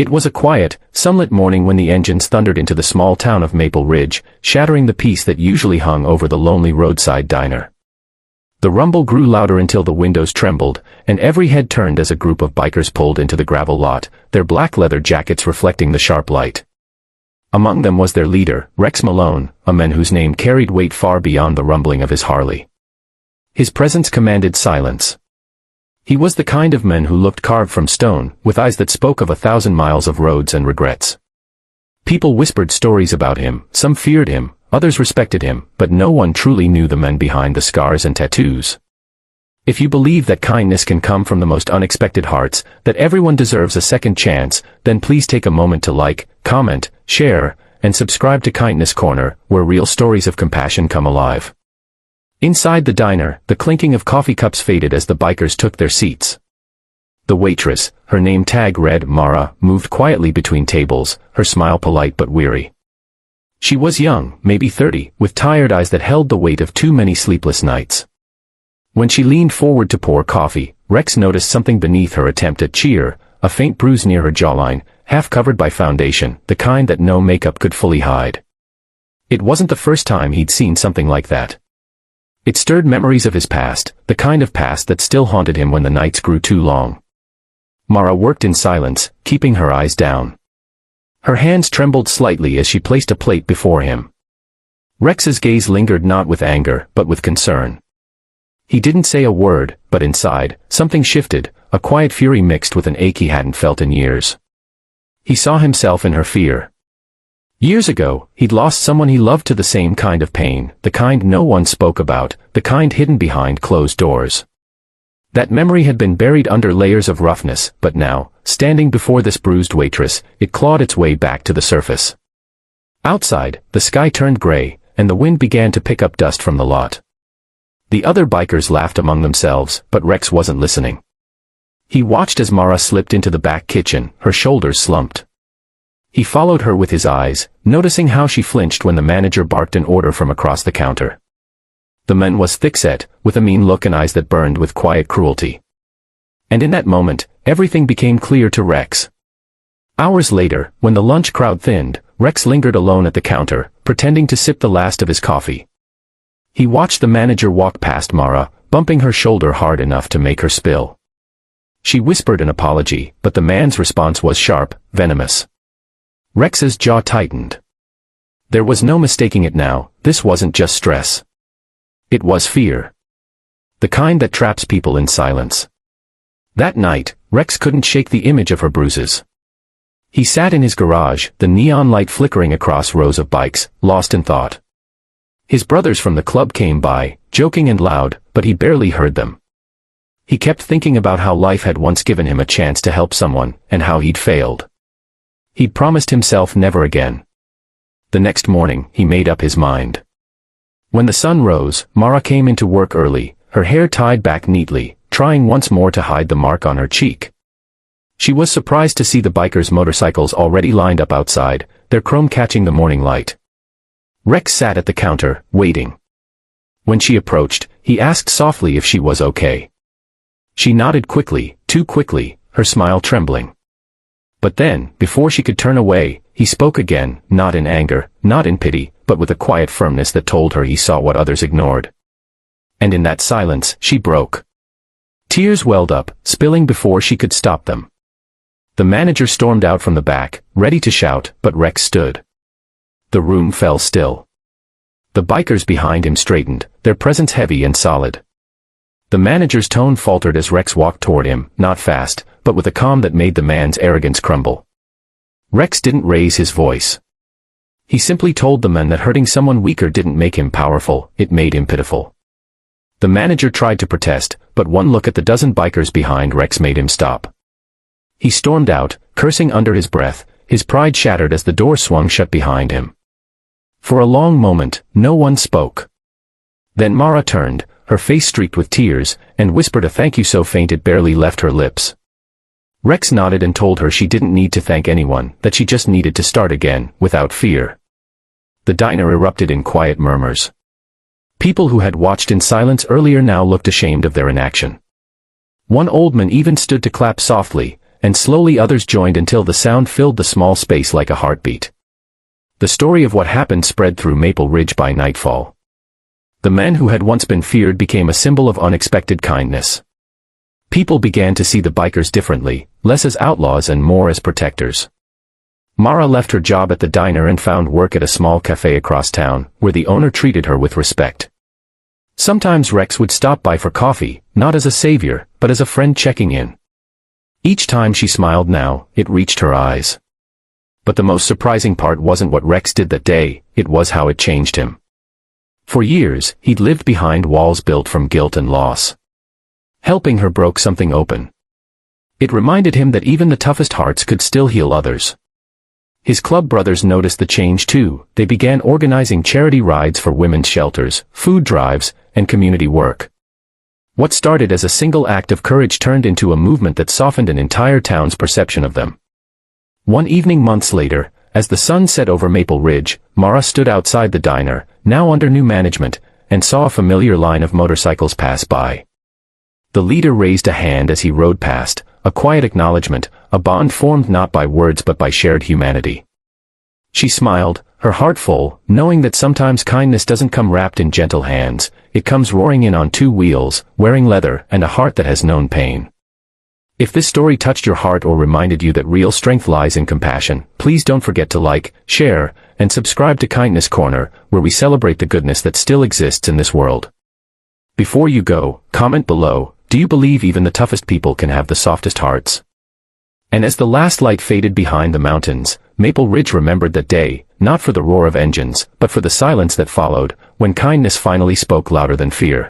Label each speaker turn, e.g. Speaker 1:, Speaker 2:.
Speaker 1: It was a quiet, sunlit morning when the engines thundered into the small town of Maple Ridge, shattering the peace that usually hung over the lonely roadside diner. The rumble grew louder until the windows trembled, and every head turned as a group of bikers pulled into the gravel lot, their black leather jackets reflecting the sharp light. Among them was their leader, Rex Malone, a man whose name carried weight far beyond the rumbling of his Harley. His presence commanded silence. He was the kind of man who looked carved from stone, with eyes that spoke of 1,000 miles of roads and regrets. People whispered stories about him, some feared him, others respected him, but no one truly knew the men behind the scars and tattoos. If you believe that kindness can come from the most unexpected hearts, that everyone deserves a second chance, then please take a moment to like, comment, share, and subscribe to Kindness Corner, where real stories of compassion come alive. Inside the diner, the clinking of coffee cups faded as the bikers took their seats. The waitress, her name tag read Mara, moved quietly between tables, her smile polite but weary. She was young, maybe 30, with tired eyes that held the weight of too many sleepless nights. When she leaned forward to pour coffee, Rex noticed something beneath her attempt at cheer, a faint bruise near her jawline, half covered by foundation, the kind that no makeup could fully hide. It wasn't the first time he'd seen something like that. It stirred memories of his past, the kind of past that still haunted him when the nights grew too long. Mara worked in silence, keeping her eyes down. Her hands trembled slightly as she placed a plate before him. Rex's gaze lingered not with anger, but with concern. He didn't say a word, but inside, something shifted, a quiet fury mixed with an ache he hadn't felt in years. He saw himself in her fear. Years ago, he'd lost someone he loved to the same kind of pain, the kind no one spoke about, the kind hidden behind closed doors. That memory had been buried under layers of roughness, but now, standing before this bruised waitress, it clawed its way back to the surface. Outside, the sky turned gray, and the wind began to pick up dust from the lot. The other bikers laughed among themselves, but Rex wasn't listening. He watched as Mara slipped into the back kitchen, her shoulders slumped. He followed her with his eyes, noticing how she flinched when the manager barked an order from across the counter. The man was thick-set, with a mean look and eyes that burned with quiet cruelty. And in that moment, everything became clear to Rex. Hours later, when the lunch crowd thinned, Rex lingered alone at the counter, pretending to sip the last of his coffee. He watched the manager walk past Mara, bumping her shoulder hard enough to make her spill. She whispered an apology, but the man's response was sharp, venomous. Rex's jaw tightened. There was no mistaking it now, this wasn't just stress. It was fear. The kind that traps people in silence. That night, Rex couldn't shake the image of her bruises. He sat in his garage, the neon light flickering across rows of bikes, lost in thought. His brothers from the club came by, joking and loud, but he barely heard them. He kept thinking about how life had once given him a chance to help someone, and how he'd failed. He'd promised himself never again. The next morning, he made up his mind. When the sun rose, Mara came into work early, her hair tied back neatly, trying once more to hide the mark on her cheek. She was surprised to see the bikers' motorcycles already lined up outside, their chrome catching the morning light. Rex sat at the counter, waiting. When she approached, he asked softly if she was okay. She nodded quickly, too quickly, her smile trembling. But then, before she could turn away, he spoke again, not in anger, not in pity, but with a quiet firmness that told her he saw what others ignored. And in that silence, she broke. Tears welled up, spilling before she could stop them. The manager stormed out from the back, ready to shout, but Rex stood. The room fell still. The bikers behind him straightened, their presence heavy and solid. The manager's tone faltered as Rex walked toward him, not fast, but with a calm that made the man's arrogance crumble. Rex didn't raise his voice. He simply told the man that hurting someone weaker didn't make him powerful, it made him pitiful. The manager tried to protest, but one look at the dozen bikers behind Rex made him stop. He stormed out, cursing under his breath, his pride shattered as the door swung shut behind him. For a long moment, no one spoke. Then Mara turned, her face streaked with tears, and whispered a thank you so faint it barely left her lips. Rex nodded and told her she didn't need to thank anyone, that she just needed to start again, without fear. The diner erupted in quiet murmurs. People who had watched in silence earlier now looked ashamed of their inaction. One old man even stood to clap softly, and slowly others joined until the sound filled the small space like a heartbeat. The story of what happened spread through Maple Ridge by nightfall. The men who had once been feared became a symbol of unexpected kindness. People began to see the bikers differently, less as outlaws and more as protectors. Mara left her job at the diner and found work at a small cafe across town, where the owner treated her with respect. Sometimes Rex would stop by for coffee, not as a savior, but as a friend checking in. Each time she smiled now, it reached her eyes. But the most surprising part wasn't what Rex did that day, it was how it changed him. For years, he'd lived behind walls built from guilt and loss. Helping her broke something open. It reminded him that even the toughest hearts could still heal others. His club brothers noticed the change too. They began organizing charity rides for women's shelters, food drives, and community work. What started as a single act of courage turned into a movement that softened an entire town's perception of them. One evening months later, as the sun set over Maple Ridge, Mara stood outside the diner, now under new management, and saw a familiar line of motorcycles pass by. The leader raised a hand as he rode past, a quiet acknowledgement, a bond formed not by words but by shared humanity. She smiled, her heart full, knowing that sometimes kindness doesn't come wrapped in gentle hands, it comes roaring in on two wheels, wearing leather, and a heart that has known pain. If this story touched your heart or reminded you that real strength lies in compassion, please don't forget to like, share, and subscribe to Kindness Corner, where we celebrate the goodness that still exists in this world. Before you go, comment below, do you believe even the toughest people can have the softest hearts? And as the last light faded behind the mountains, Maple Ridge remembered that day, not for the roar of engines, but for the silence that followed, when kindness finally spoke louder than fear.